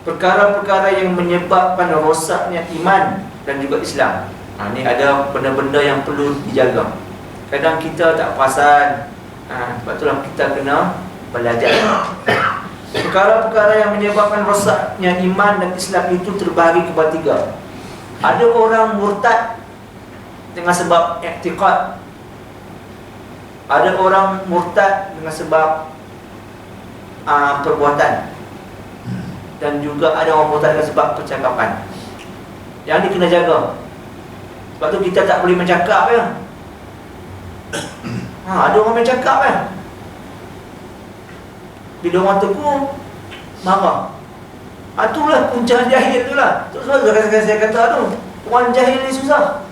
perkara-perkara yang menyebabkan rosaknya iman dan juga Islam. Ni ada benda-benda yang perlu dijaga. Kadang kita tak perasan. Sebab itulah kita kena belajar. Perkara-perkara yang menyebabkan rosaknya iman dan Islam itu terbahagi kepada tiga. Ada orang murtad dengan sebab i'tiqad. Ada orang murtad dengan sebab perbuatan. Dan juga ada orang murtad dengan sebab percakapan. Yang ni kena jaga. Sebab tu kita tak boleh mencakap ya. Ada orang mencakap ya. Bila orang tegur, marah. Itulah punca jahil tu lah. Tu sebab saya kata tu, orang jahil ni susah.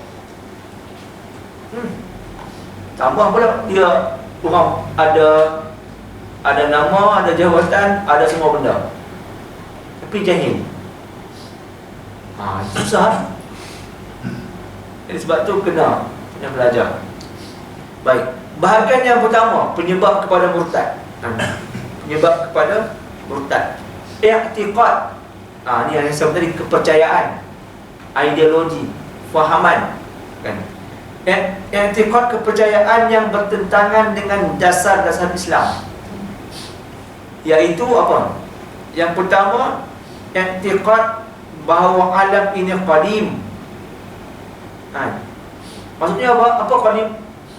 Tambah pula dia orang ada nama, ada jawatan, ada semua benda, tapi jahil. Susah. Jadi sebab tu kena belajar. Baik. Bahagian yang pertama, penyebab kepada murtad. Penyebab kepada murtad, i'tiqad. Ni yang saya tadi, kepercayaan, ideologi, fahaman, kan? I'tiqad, kepercayaan yang bertentangan dengan dasar-dasar Islam. Iaitu apa? Yang pertama, i'tiqad bahawa alam ini qadim. Maksudnya apa? Apa qadim?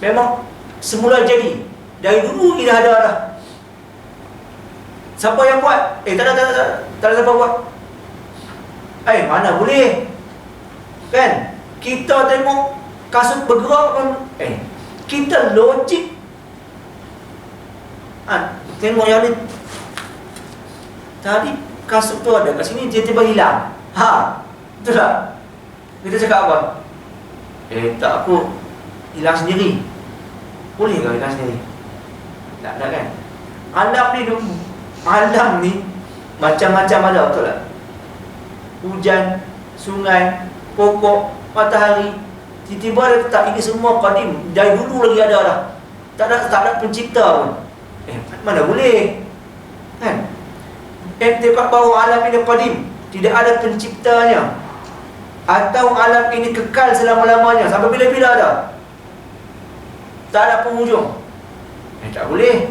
Memang semula jadi. Dari dulu kita ada dah. Siapa yang buat? Tak ada siapa buat. Mana boleh? Kan? Kita tengok kasut bergerak pun, kita logik. Tengok yang ni, tadi kasut tu ada kat sini, dia tiba hilang. Betul tak? Kita cakap apa? Tak, aku hilang sendiri. Boleh ke hilang sendiri? Tak ada kan? Alam ni macam-macam ada, betul tak? Hujan, sungai, pokok, matahari, tiba-tiba dia tetap ini semua qadim. Dari dulu lagi ada dah. Tak ada pencipta pun. Mana boleh? Kan? I'tiqad bahawa alam ini qadim, tidak ada penciptanya, atau alam ini kekal selama-lamanya, sampai bila-bila ada, tak ada penghujung. Tak boleh.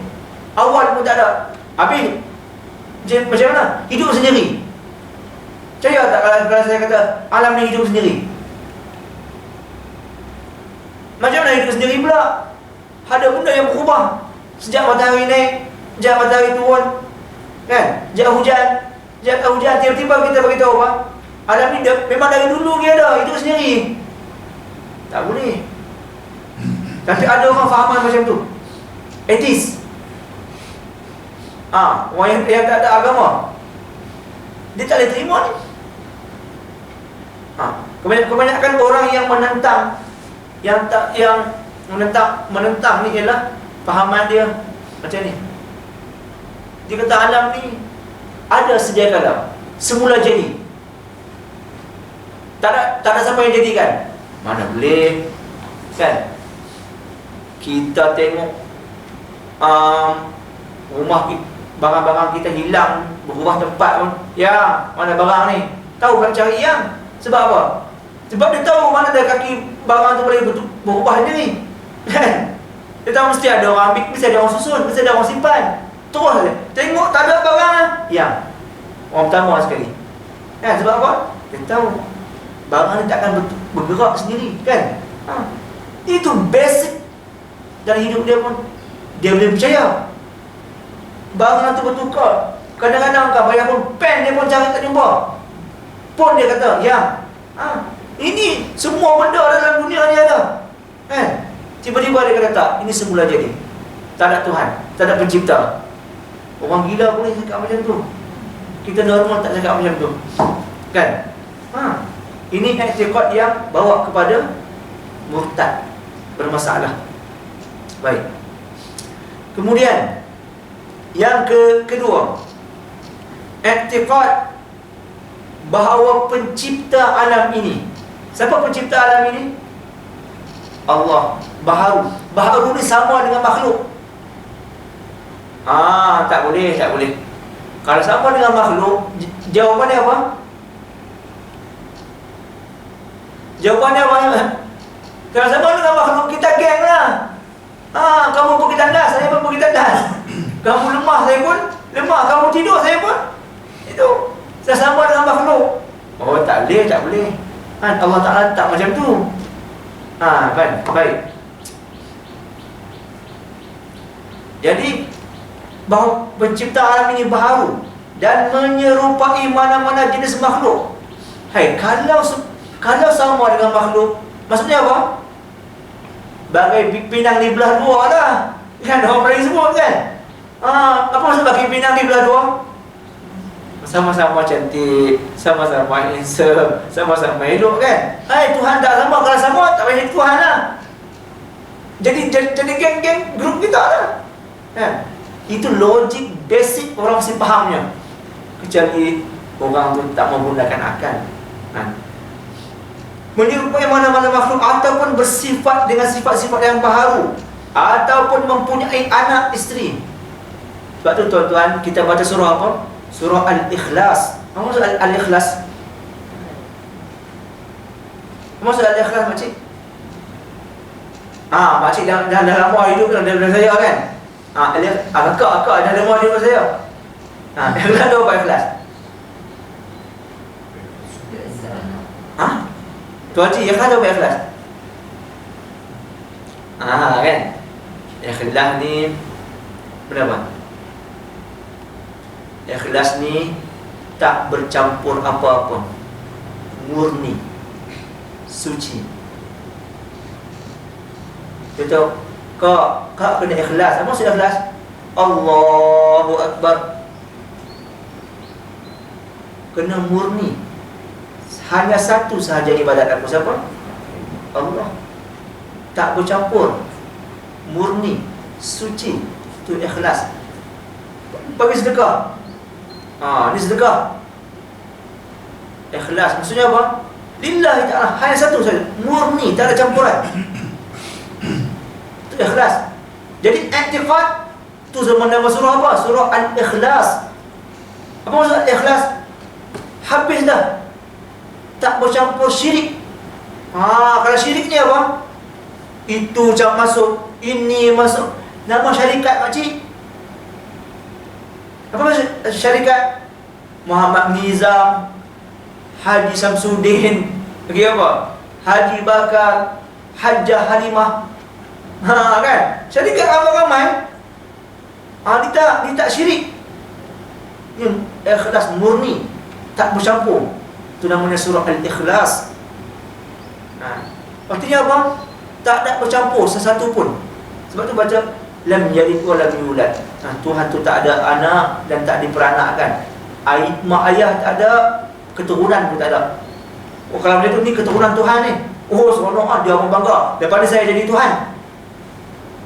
Awal pun tak ada, habis macam mana? Hidup sendiri. Percaya tak kalau saya kata alam ni hidup sendiri? Macam mana hidup sendiri pula? Ada benda yang berubah sejak matahari naik, sejak matahari turun, kan? Sejak hujan, tiba-tiba kita beritahu apa? Alam ni memang dari dulu dia ada, hidup sendiri. Tak boleh. Tapi ada orang fahaman macam tu, atheist. Orang yang tak ada agama, dia tak boleh terima ni. Kebanyakan orang yang menentang, menentang ni ialah fahaman dia macam ni. Dia kata alam ni ada sejak kala, semula jadi. Tak ada siapa yang jadikan. Mana boleh, kan? Kita tengok rumah kita, barang-barang kita hilang, berubah tempat pun. Ya, mana barang ni? Tahu kan cari yang. Sebab apa? Sebab dia tahu mana ada kaki barang tu boleh berubah sendiri. Kan? Dia tahu mesti ada orang ambil, mesti ada orang susun, mesti ada orang simpan. Terus dia tengok tak ada barang yang orang pertama sekali. Sebab apa? Dia tahu barang ni takkan bergerak sendiri, kan? Itu basic dalam hidup dia pun. Dia boleh percaya barang tu bertukar. Kadang-kadang kau bayar pun pen dia pun cari tak jumpa. Pun dia kata, ini semua benda dalam dunia ni ada, kan? Tiba-tiba dia kata tak, ini semula jadi. Tak ada Tuhan, tak ada pencipta. Orang gila boleh cakap macam tu. Kita normal tak cakap macam tu, kan? Ini i'tiqad yang bawa kepada murtad, bermasalah. Baik. Kemudian yang kedua, i'tiqad bahawa pencipta alam ini. Siapa pencipta alam ini? Allah. Baharu ni sama dengan makhluk. Tak boleh. Kalau sama dengan makhluk, jawapannya apa? Jawapannya apa? Kalau sama dengan makhluk, kita geng lah. Kamu pergi tandas, saya pun pergi tandas. Kamu lemah, saya pun lemah. Kamu tidur, saya pun itu. Saya sama dengan makhluk. Oh, tak boleh, tak boleh. Allah Ta'ala tak macam tu. Kan? Baik. Jadi bahawa pencipta alam ini baharu dan menyerupai mana-mana jenis makhluk. Kalau sama dengan makhluk, maksudnya apa? Bagai pinang di belah dua lah. Kan orang Melayu sebut kan? Apa maksud bagi pinang di belah dua? Sama-sama cantik, sama-sama handsome, sama-sama elok kan? Tuhan tak sama. Kalau sama, tak payah jadi Tuhan lah. Jadi geng-geng grup kita lah. Kan? Itu logik basic orang mesti fahamnya. Kecuali orang tu tak menggunakan akal. Menyerupai mana-mana makhluk ataupun bersifat dengan sifat-sifat yang baharu, ataupun mempunyai anak isteri. Sebab tu tuan-tuan, kita baca surah apa? Surah Al-Ikhlas. Apa maksud Al-Ikhlas? Apa maksud Al-Ikhlas, makcik? Makcik dah lama hidup daripada saya kan? Akak dah lama hidup daripada saya. Ikhlas tu apa ikhlas? Tuan Haji, ikhlas tu apa ikhlas? Kan? Ikhlas ni berapa? Ikhlas ni tak bercampur apa-apa, murni, suci. Betul? Kak kena ikhlas. Apa maksud ikhlas? Allahu Akbar. Kena murni. Hanya satu sahaja ibadat aku. Siapa? Allah. Tak bercampur, murni, suci. Itu ikhlas. Bagi sedekah. Ni sedekah. Ikhlas maksudnya apa? Lillahi ta'ala, hanya satu saja, murni, tak ada campuran. Itu ikhlas. Jadi i'tiqad tu zaman nama surah apa? Surah Al-Ikhlas. Apa maksud ikhlas? Habis dah. Tak bercampur syirik. Kalau syirik ni apa? Itu macam masuk, ini masuk. Nama syarikat makcik. Apa maksud syarikat? Muhammad Nizam, Haji Samsudin, lagi apa? Haji Bakar, Hajjah Halimah. Kan? Syarikat ramai-ramai. Dia tak syirik. Yang ikhlas murni, tak bercampur. Itu namanya surah Al-Ikhlas. Artinya apa? Tak ada bercampur sesuatu pun. Sebab tu baca lam yalid wa lam yulad. Tuhan tu tak ada anak dan tak diperanakkan. Mak ayah tak ada, keturunan pun tak ada. Kalau macam tu, ni keturunan Tuhan ni. Seronok dia orang bangga daripada saya jadi Tuhan.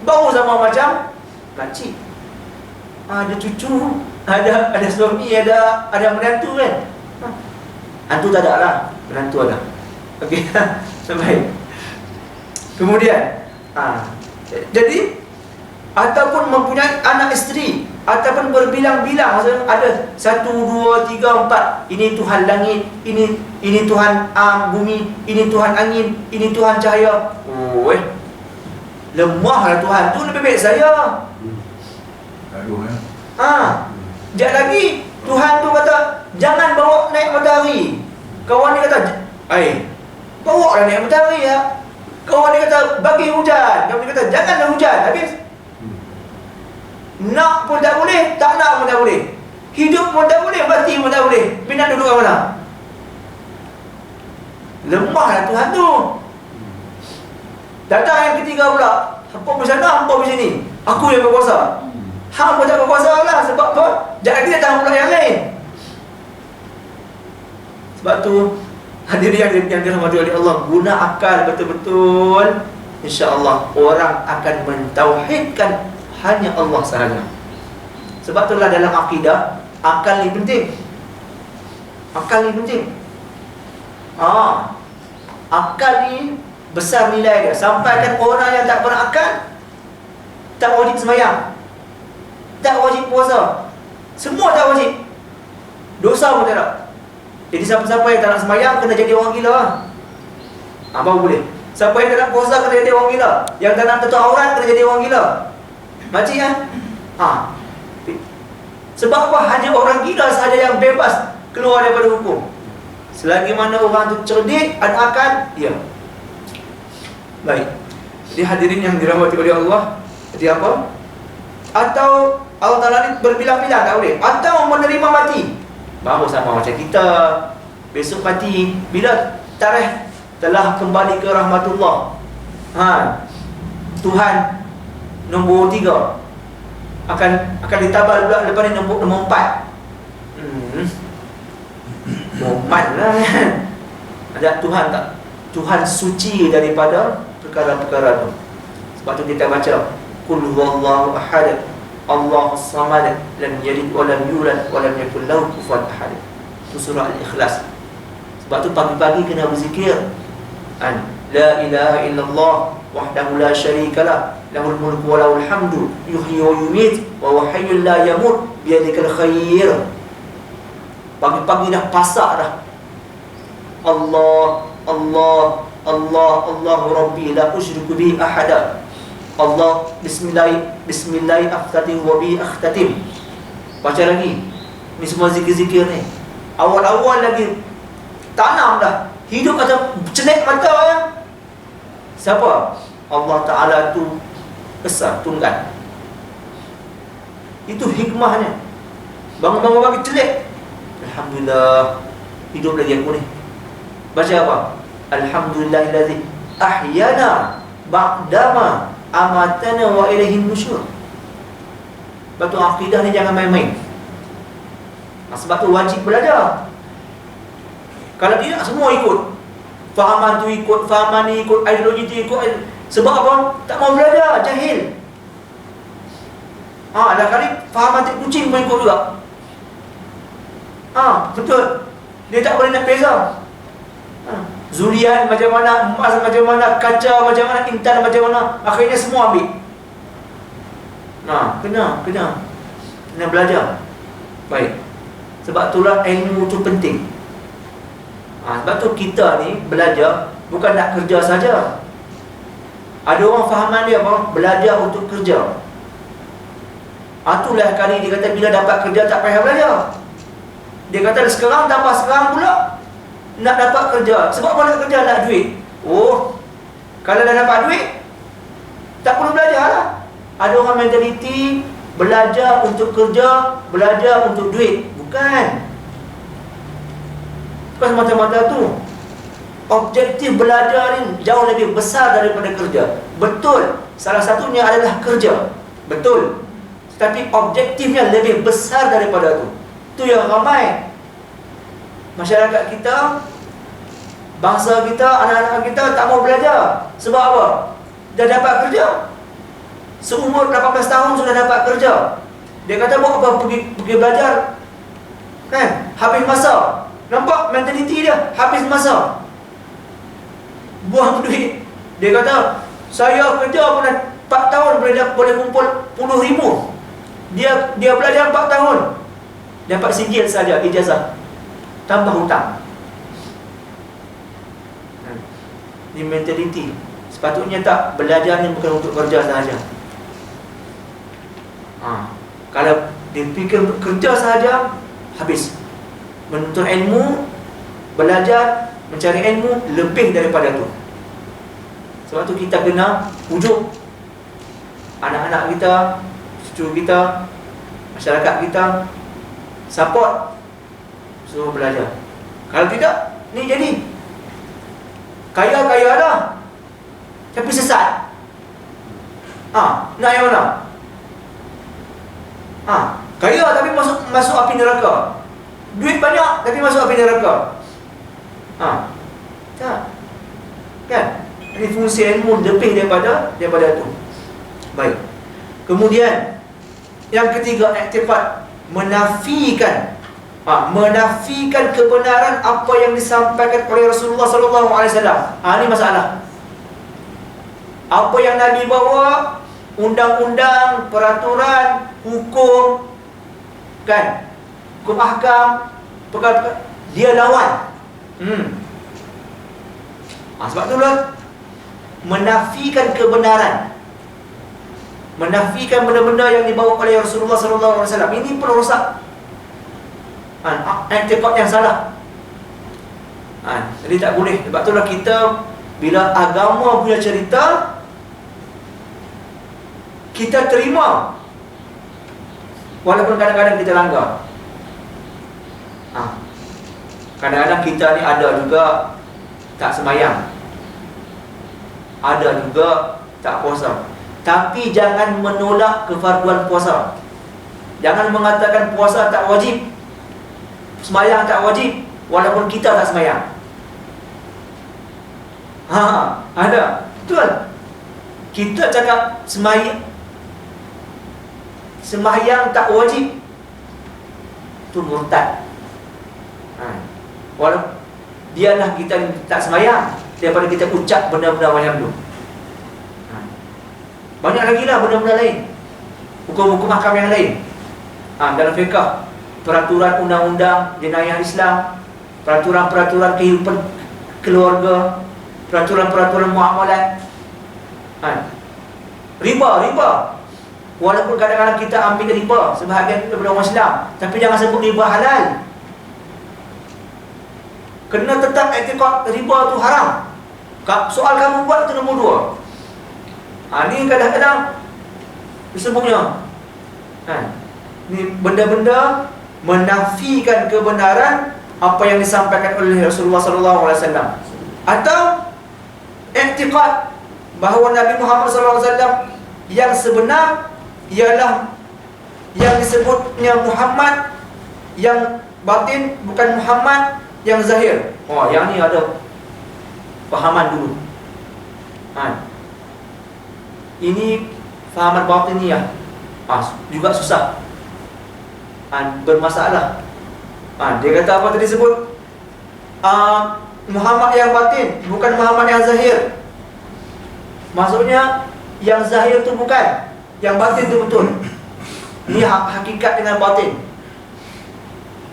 Baru sama macam makcik. Ada cucu, ada suami, ada menantu kan. Hantu tak ada lah, menantu ada. Okey. Baik. Kemudian jadi ataupun mempunyai anak isteri, ataupun berbilang-bilang, maksudnya ada 1, 2, 3, 4. Ini Tuhan langit, ini Tuhan bumi, ini Tuhan angin, ini Tuhan cahaya. Lemahlah Tuhan tu, lebih baik saya. Sekejap lagi Tuhan tu kata jangan bawa naik matahari. Kawan ni kata bawa lah naik matahari ya. Kawan ni kata bagi hujan. Kawan ni kata janganlah hujan. Habis nak pun tak boleh, tak nak pun tak boleh. Hidup pun tak boleh, mati pun tak boleh. Nak duduk kat mana? Lemahlah Tuhan tu. Datang yang ketiga pula. Hampa pergi sana, hampa pergi sini. Aku yang berkuasa. Hampa tak berkuasa lah. Sebab apa? Jangan kita datang pula yang lain. Sebab tu hadirin yang dirahmati oleh Allah, guna akal betul-betul. InsyaAllah orang akan mentauhidkan hanya Allah sahaja. Sebab itulah dalam akidah, akal ni penting. Akal ni penting. Akal ni besar nilai dia. Sampaikan orang yang tak berakal tak wajib sembahyang, tak wajib puasa, semua tak wajib. Dosa pun tak ada. Jadi siapa-siapa yang tak nak sembahyang kena jadi orang gila. Baru boleh. Siapa yang tak nak puasa kena jadi orang gila. Yang tak nak tutup aurat kena jadi orang gila. Makcik kan? Sebab apa? Hanya orang gila sahaja yang bebas keluar daripada hukum. Selagi mana orang tu cerdik, ada akal, ya. Baik. Jadi hadirin yang dirahmati oleh Allah, jadi apa? Atau Allah Ta'ala ni berbilang-bilang, tak boleh. Atau menerima mati. Baru sama macam kita. Besok mati, bila tarikh telah kembali ke rahmatullah, Tuhan nombor 3 akan ditabal pula lepas ni nombor 4. Nombor 4 lah kan. Ada Tuhan tak? Tuhan suci daripada perkara-perkara tu. Sebab tu kita baca Qul huwallahu ahad, Allahus samad, lam yalid wa lam yulad wa lam yakul lahu kufuwan ahad. Itu surah Al-Ikhlas. Sebab tu pagi-pagi kena berzikir. La ilaha illallah wahdahu la syarikalah, lahul mulku wa lahul hamdu, yuhyi wa yumiit wa huwa hayyul la yamut biyadikal khair. Pagi-pagi dah pasak dah. Allah, Allah, Allah, Allahu Rabbi la usyriku bihi ahada. Allah, bismillah akhtatim wa bi akhtatim. Baca lagi. Ni semua zikir-zikir ni. Awal-awal lagi tanam dah. Hidup macam celik mata ya. Siapa? Allah Ta'ala tu besar, tunggal. Itu hikmahnya. Bangun-bangun pagi celik, alhamdulillah, hidup lagi aku ni. Baca apa? Alhamdulillahillazi ahyana ba'dama amatana wa ilaihin nusyur. Sebab tu akidah ni jangan main-main. Sebab tu wajib belajar. Kalau tidak semua ikut. Fahaman tu ikut, fahaman ni ikut, ideologi tu ikut. Sebab apa? Tak mau belajar, jahil. Dah kali fahaman tik kucing pun ikut juga. Betul. Dia tak boleh nak beza. Zulian macam mana, emas macam mana, kaca macam mana, intan macam mana, akhirnya semua ambil. Kena belajar. Baik. Sebab itulah ilmu tu penting. Sebab tu kita ni belajar bukan nak kerja saja. Ada orang fahaman dia apa? Belajar untuk kerja. Itulah kali dia kata bila dapat kerja tak payah belajar. Dia kata sekarang tambah sekarang pula nak dapat kerja. Sebab apa nak kerja? Nak duit. Kalau dah dapat duit tak perlu belajar lah. Ada orang mentaliti belajar untuk kerja, belajar untuk duit. Bukan semata-mata tu. Objektif belajar ni jauh lebih besar daripada kerja. Betul, salah satunya adalah kerja. Betul. Tapi objektifnya lebih besar daripada tu. Tu yang ramai masyarakat kita, bangsa kita, anak-anak kita tak mau belajar. Sebab apa? Dah dapat kerja. Seumur 18 tahun sudah dapat kerja. Dia kata buat apa pergi belajar? Kan? Habis masa. Nampak mentaliti dia? Habis masa. Buang duit. Dia kata saya kerja pun 4 tahun boleh kumpul puluh ribu. Dia belajar 4 tahun dapat singgit saja ijazah, tambah hutang. Ni mentaliti. Sepatutnya tak, belajar ni bukan untuk kerja sahaja. Kalau dia fikir untuk kerja sahaja, habis. Menuntut ilmu, belajar, mencari ilmu lebih daripada tu. Sebab tu kita kena pujuk anak-anak kita, cucu kita, masyarakat kita, support, suruh belajar. Kalau tidak, ni jadi kaya-kaya dah tapi sesat. Nak yang mana? Kaya tapi masuk api neraka. Duit banyak tapi masuk api neraka. Tak. Kan? Ini fungsi ilmu lebih daripada tu. Baik. Kemudian yang ketiga, iktifad, menafikan kebenaran apa yang disampaikan oleh Rasulullah sallallahu alaihi wasallam. Ini masalah. Apa yang Nabi bawa, undang-undang, peraturan, hukum, kan? Hukum ahkam, perkara dia lawan. Sebab itulah menafikan kebenaran, menafikan benda-benda yang dibawa oleh Rasulullah SAW, ini pun rosak. I'tiqad yang salah. Jadi tak boleh. Sebab itulah kita bila agama punya cerita, kita terima, walaupun kadang-kadang kita langgar. Kadang-kadang kita ni ada juga tak semayang, ada juga tak puasa. Tapi jangan menolak kefarduan puasa. Jangan mengatakan puasa tak wajib, semayang tak wajib, walaupun kita tak semayang. Ada. Betul. Kita cakap semayang tak wajib, itu murtad. Walaupun dialah kita tak semayang, daripada kita ucap benda-benda macam tu. Banyak lagi lah benda-benda lain, hukum-hukum mahkam yang lain. Dalam fiqh, peraturan undang-undang jenayah Islam, peraturan-peraturan kehidupan keluarga, peraturan-peraturan muamalat. Riba. Walaupun kadang-kadang kita ambil riba sebahagian daripada orang Islam, tapi jangan sebut riba halal. Kena tetap i'tiqad riba tu haram. Soal kamu buat tu nombor 2. Ni kadang-kadang disebutnya ni benda-benda menafikan kebenaran apa yang disampaikan oleh Rasulullah SAW, atau i'tiqad bahawa Nabi Muhammad SAW yang sebenar ialah yang disebutnya Muhammad, yang batin bukan Muhammad yang zahir. Yang ni ada fahaman dulu. Ini fahaman batiniyah juga susah, bermasalah. Dia kata apa tadi sebut? Muhammad yang batin bukan Muhammad yang zahir. Maksudnya yang zahir tu bukan, yang batin tu betul. Ini hakikat dengan batin.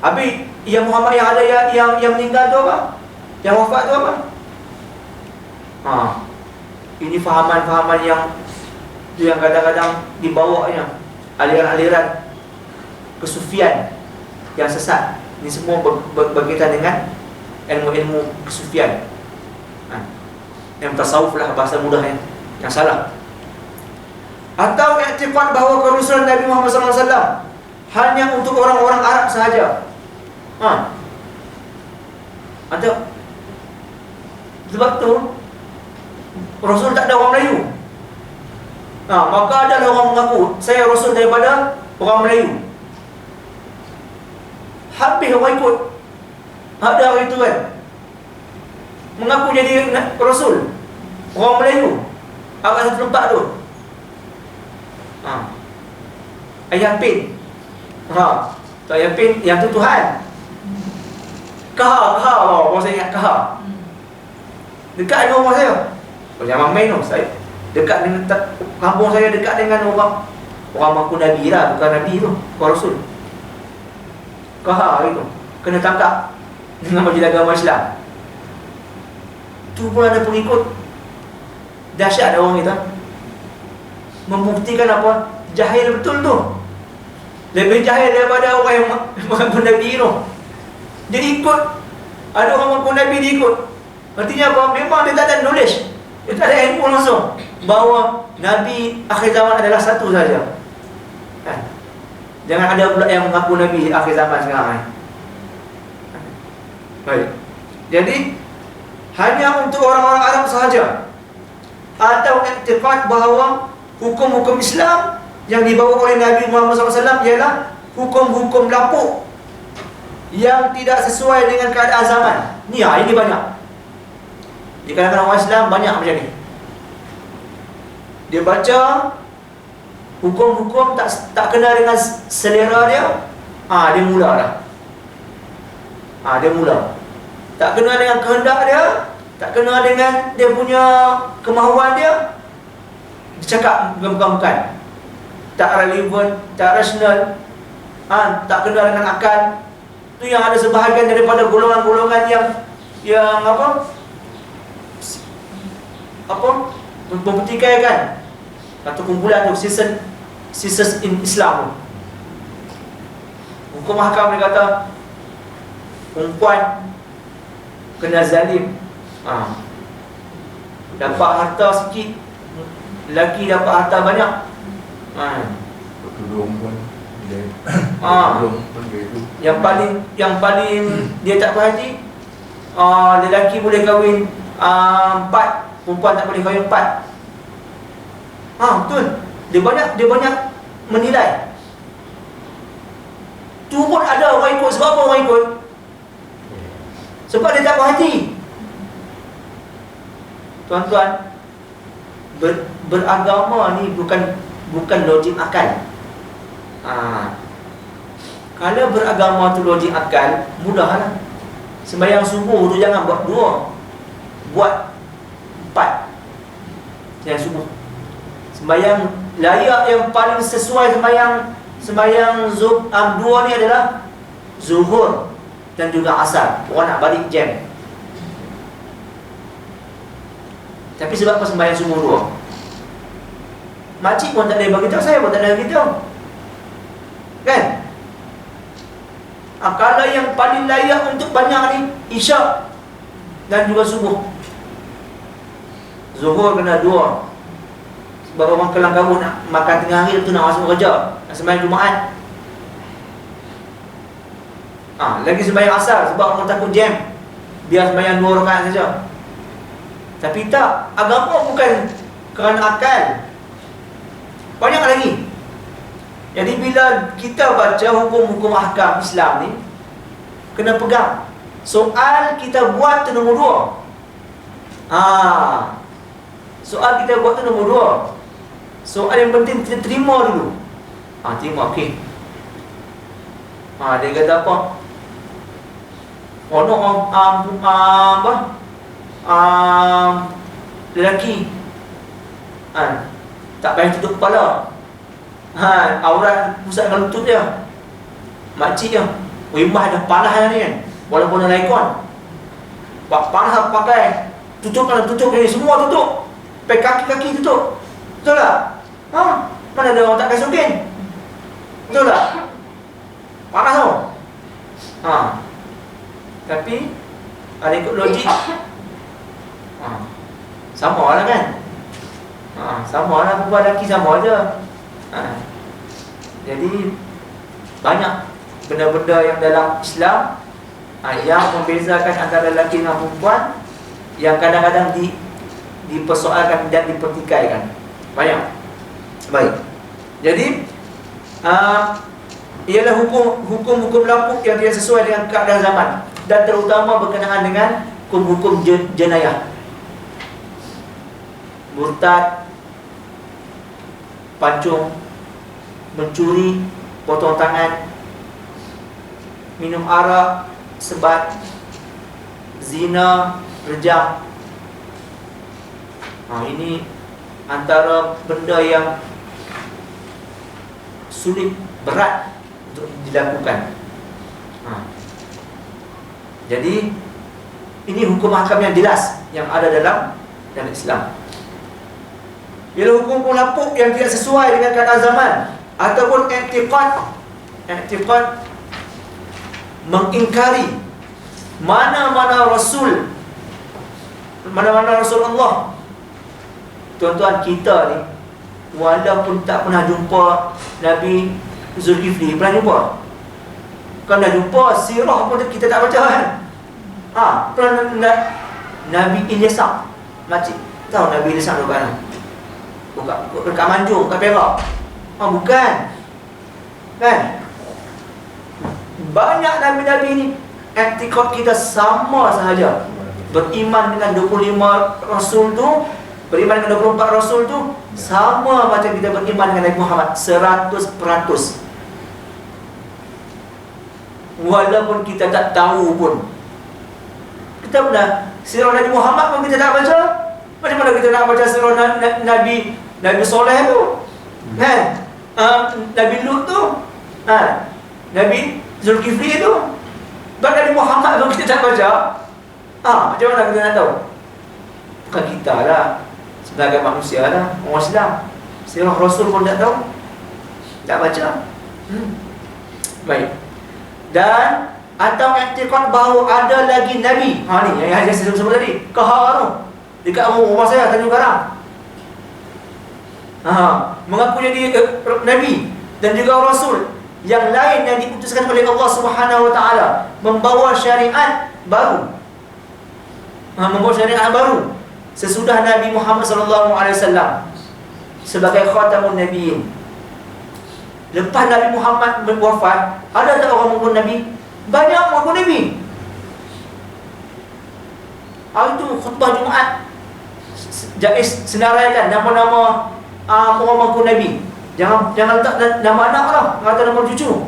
Habis yang Muhammad yang ada yang meninggal tu apa? Yang wafat tu apa? Ini fahaman-fahaman yang kadang-kadang dibawanya aliran-aliran kesufian yang sesat. Ini semua berkaitan dengan ilmu-ilmu kesufian. Yang tasawuf lah bahasa mudahnya, yang salah. Atau i'tiqad bahawa kerasulan Nabi Muhammad SAW hanya untuk orang-orang Arab sahaja. Atau sebab tu Rasul tak ada orang Melayu. Maka ada orang mengaku saya Rasul daripada orang Melayu. Habis orang ikut. Ada orang itu kan mengaku jadi Rasul, orang Melayu, agak satu tempat tu. Ayah Pin. Ayah Pin yang tu Tuhan. Kahar, saya ingat Kahar. Dekat dengan rumah saya. Jangan main tu. Saya dekat dengan kampung saya, dekat dengan orang mengaku Nabi lah, bukan Nabi tu, bukan Rasul. Kahar itu kena tangkap dengan majlis agama Islam. Tu pun ada pengikut. Dahsyat ada orang kita. Membuktikan apa? Jahil betul tu. Lebih jahil daripada orang yang mengaku Nabi tu. Jadi ikut. Ada orang mengaku Nabi dia ikut. Artinya apa? Memang dia tak ada knowledge, dia tak ada ilmu langsung bahawa Nabi akhir zaman adalah satu saja. Jangan ada pula yang mengaku Nabi akhir zaman sekarang. Baik. Jadi hanya untuk orang-orang Arab sahaja. Atau i'tiqad bahawa hukum-hukum Islam yang dibawa oleh Nabi Muhammad SAW ialah hukum-hukum lapuk yang tidak sesuai dengan keadaan zaman. Ini banyak. Di kalangan orang Islam banyak macam ni. Dia baca hukum-hukum tak kena dengan selera dia, dia mula dah. Dia mula. Tak kena dengan kehendak dia, tak kena dengan dia punya kemahuan dia, dia cakap bukan. Tak relevan, tak rasional, tak kena dengan akal. Tu yang ada sebahagian daripada golongan-golongan yang apa mempertikaikan atau kumpulan tu sisters in Islam tu. Hukum mahkamah dia kata perempuan kena zalim, dapat harta sikit, lelaki dapat harta banyak. Tolong pun dia. Yang paling dia tak puas hati, lelaki boleh kahwin 4, perempuan tak boleh kahwin 4. Betul. Dia banyak menilai. Tu pun ada orang ikut. Sebab apa orang ikut? Sebab dia tak puas hati. Tuan-tuan, beragama ni bukan logik akal. Kalau beragama tu logik akal, mudahlah. Sembahyang subuh tu jangan buat 2, buat 4. Sembahyang subuh. Sembahyang layak yang paling sesuai sembahyang 2 ni adalah zuhur dan juga asar. Orang nak balik jam. Tapi sebab apa sembahyang subuh 2? Makcik pun tak boleh bagi tahu, saya pun tak boleh bagi tahu. Kan? Kalau yang paling layak untuk banyak ni isyak dan juga subuh. Zuhur kena 2. Sebab orang kelang kabut nak makan tengah hari tu, nak masuk kerja, nak sembahyang Jumaat. Lagi sembahyang asar sebab orang takut jam, biar sembahyang 2 rakaat saja. Tapi tak, agama bukan kerana akal. Banyak lagi. Jadi bila kita baca hukum-hukum ahkam Islam ni, kena pegang. Soal kita buat tu nombor 2. Soal kita buat tu nombor 2. Soal yang penting kita terima dulu. Terima, okey. Dia kata apa? Lelaki tak payah tutup kepala. Aurat pusat dengan lutut dia. Makcik dia, Wimah dah panas ni kan, walaupun ada aircon, panas pakai, tutup ni, semua tutup. Pakai kaki-kaki tutup. Betul tak? Mana ada orang tak kasih mungkin? Betul tak? Panas tu. Tapi ada ikut logik, sama lah kan? Sama lah, perempuan lelaki sama je. Jadi banyak benda-benda yang dalam Islam yang membezakan antara lelaki dengan perempuan, yang kadang-kadang dipersoalkan dan dipertikaikan. Banyak. Baik. Jadi ialah hukum-hukum lapuk yang tidak sesuai dengan keadaan zaman, dan terutama berkenaan dengan hukum-hukum jenayah. Murtad, pancung, mencuri, potong tangan, minum arak, sebat, zina, rejam. Ini antara benda yang sulit, berat untuk dilakukan. Jadi ini hukum ahkam yang jelas yang ada dalam Islam. Bila hukum lapuk yang tidak sesuai dengan keadaan zaman, ataupun i'tiqad mengingkari mana-mana Rasulullah. Tuan-tuan, kita ni walaupun tak pernah jumpa Nabi Zulkifli, pernah jumpa? Kan dah jumpa sirah pun kita tak baca kan? Pernah Nabi Ilyasak, makcik tahu Nabi Ilyasak tu kan? Bukan dekat Manjung, kat Perak. Bukan. Kan? Banyak nabi-nabi ni i'tiqad kita sama sahaja. Beriman dengan 25 Rasul tu, beriman dengan 24 Rasul tu sama macam kita beriman dengan Nabi Muhammad 100%. Walaupun kita tak tahu pun. Kita pernah sirah Nabi Muhammad pun kita tak baca. Macam mana kita nak baca sirah Nabi Soleh tu? Kan? Nabi Lut tu? Nabi Zulkifli tu? Sebab Nabi Muhammad kalau kita tak baca, macam mana kita nak tahu? Bukan kita lah, sebagai manusia lah, orang Islam. Sirah Rasul pun tak tahu, tak baca. Baik. Dan atau i'tiqad bahawa ada lagi Nabi. Ni yang saya sebut tadi. Kahar tu. Dekat rumah saya Tanjung Karang. Mengaku jadi Nabi dan juga Rasul yang lain yang diutuskan oleh Allah Subhanahu Wa Taala, membawa syariat baru. Membawa syariat baru sesudah Nabi Muhammad sallallahu alaihi wasallam sebagai khatamun nabiyyin. Lepas Nabi Muhammad wafat, ada tak orang mengaku Nabi? Banyak mengaku Nabi. Hari itu khutbah Jumaat Jais senaraikan nama-nama orang mengaku Nabi. Jangan letak nama anak lah, kata nama cucu.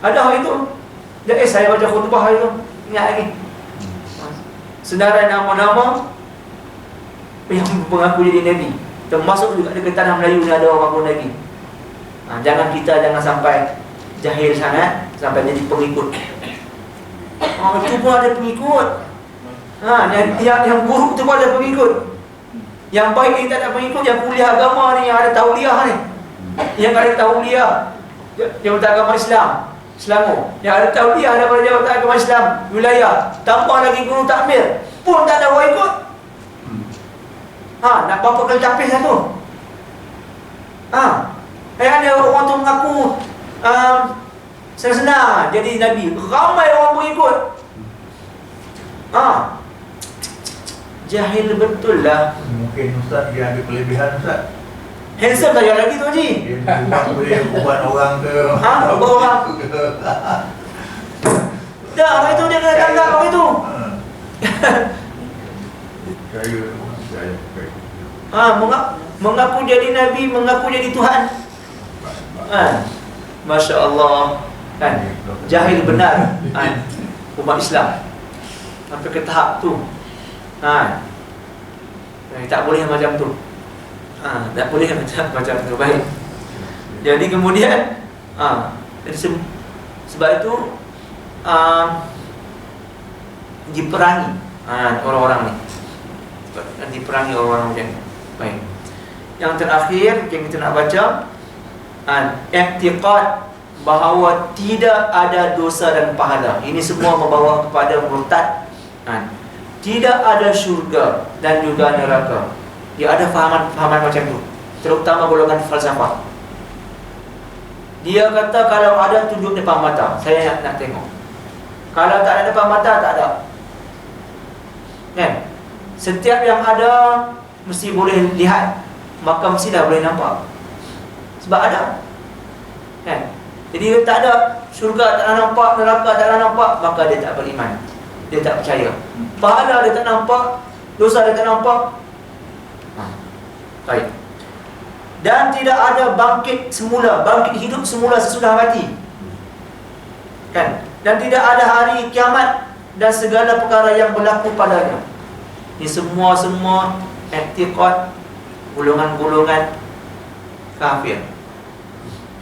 Ada hari itu Jais saya baca khutbah hari itu, ingat lagi. Senarai nama-nama yang mengaku jadi Nabi. Termasuk juga dekat tanah Melayu ni ada orang mengaku Nabi. Jangan sampai jahil sangat sampai jadi pengikut. Itu pun ada pengikut. Yang buruk tu pun ada pengikut. Yang baik ni tak ada pengikut. Yang kuliah agama ni, yang ada tauliah ni, yang ada tauliah Jabatan Agama Islam Selangor, yang ada tauliah daripada Jabatan Agama Islam wilayah, tambah lagi guru takmir, pun tak ada orang ikut. Nak berapa kali tapis satu? Ada orang tu mengaku senang-senang jadi Nabi, ramai orang pengikut. Jahil betul lah. Mungkin Ustaz dia ada kelebihan Ustaz. Handsome tak lagi tu Haji. Dia boleh ubat orang ke. Ubat orang. Dah, orang itu dia kena tangkap orang itu. Mengaku jadi Nabi, mengaku jadi Tuhan. Masya Allah. Jahil benar umat Islam sampai ke tahap tu. Tak boleh macam tu. Tak boleh macam tu. Baik. Jadi kemudian sebab itu diperangi orang-orang ni. Diperangi orang-orang macam ni. Baik. Yang terakhir yang kita nak baca, i'tiqad bahawa tidak ada dosa dan pahala. Ini semua membawa kepada murtad. Tidak ada syurga dan juga neraka. Dia ada fahaman macam tu, terutama golongan falsafah. Dia kata kalau ada tunjuk depan mata, saya nak tengok. Kalau tak ada depan mata, tak ada. Kan? Setiap yang ada mesti boleh lihat, maka mesti dah boleh nampak. Sebab ada. Kan? Jadi tak ada syurga, tak ada nampak, neraka tak ada nampak, maka dia tak beriman. Dia tak percaya. Pahala dia tak nampak, dosa dia tak nampak. Baik. Dan tidak ada bangkit semula, bangkit hidup semula sesudah mati. Kan? Dan tidak ada hari kiamat dan segala perkara yang berlaku padanya. Ini semua i'tiqad golongan-golongan kafir.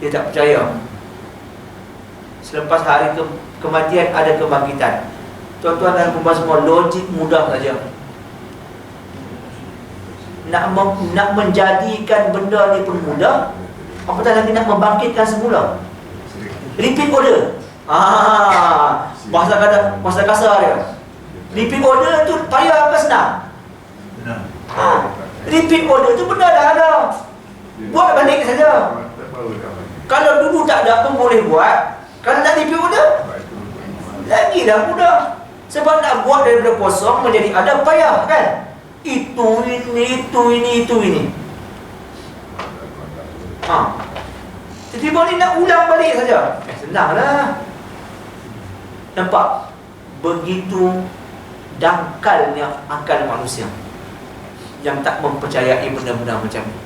Dia tak percaya selepas hari kematian ada kebangkitan. Tuan-tuan dan puan semua, logik mudah saja. Nak menjadikan benda ni pun mudah, apatah lagi nak membangkitkan semula. Repeat order. Bahasa kasar dia. Repeat order tu payah apa senang? Repeat order tu benda dah ada, buat balik saja. Kalau dulu tak ada pun boleh buat. Kalau nak repeat order, lagi dah mudah. Sebab nak buat daripada kosong menjadi ada, payah kan? Itu ini. Tiba-tiba ni nak ulang balik saja. Senanglah. Nampak? Begitu dangkalnya akal manusia yang tak mempercayai benda-benda macam ni.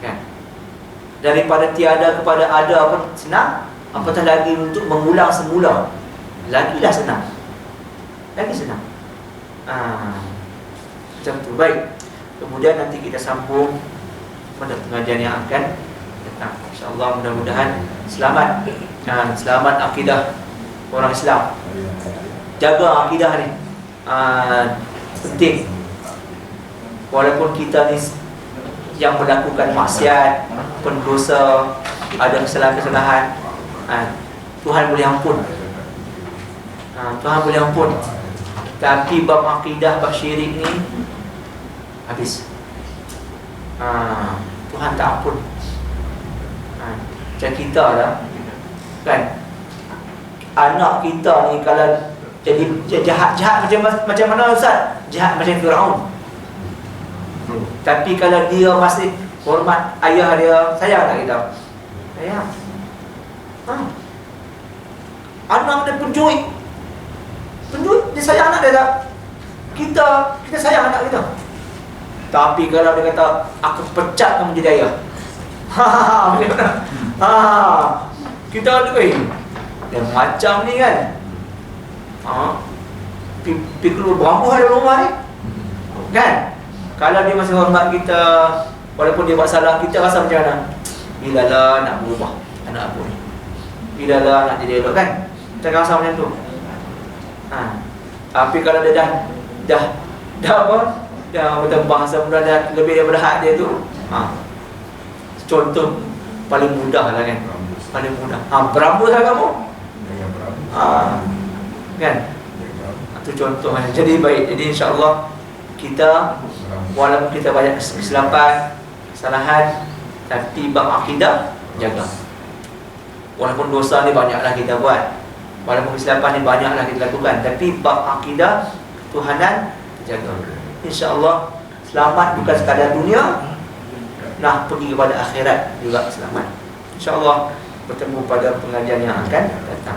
Kan? Daripada tiada kepada ada pun senang, apatah lagi untuk mengulang semula. Lagilah senang. Lagi senang. Macam tu. Baik. Kemudian nanti kita sambung pada pengajian yang akan datang. InsyaAllah mudah-mudahan selamat dan selamat akidah orang Islam. Jaga akidah ni, penting. Walaupun kita ni yang melakukan maksiat, pendosa, ada kesalahan-kesalahan, Tuhan boleh ampun. Tuhan boleh ampun. Tapi bab akidah, bab syirik ni habis. Tuhan tak ampun. Macam kita lah kan, anak kita ni kalau jadi jahat macam mana Ustaz? Jahat macam Firaun. Tapi kalau dia masih hormat ayah dia, sayang tak kita? Sayang. Anak dia pencuri, dia sayang anak dia tak? Kita sayang anak kita. Tapi kalau dia kata aku pecat kamu jadi ayah, macam mana? Kita ada dia macam ni kan. Pikul berapa hari rumah ni kan? Kalau dia masih hormat kita, walaupun dia buat salah, kita rasa macam mana? Bilalah nak berubah anak aku ni, bilalah nak jadi elok kan? Kita rasa macam tu. Tapi kalau dia dah apa? Dah betul bahasa mudah, dah lebih daripada hak dia tu. Contoh paling mudah lah kan. Paling mudah. Berambut lah kamu. Kan? Itu contohnya. Jadi baik. Jadi insya-Allah kita, walaupun kita banyak kesilapan, kesalahan, tapi bab akidah jaga. Walaupun dosa ni banyaklah kita buat, walaupun kesilapan ni banyaklah kita lakukan, tapi bab akidah, ketuhanan jaga. InsyaAllah selamat bukan sekadar dunia, nak pergi kepada akhirat juga selamat. InsyaAllah bertemu pada pengajian yang akan datang.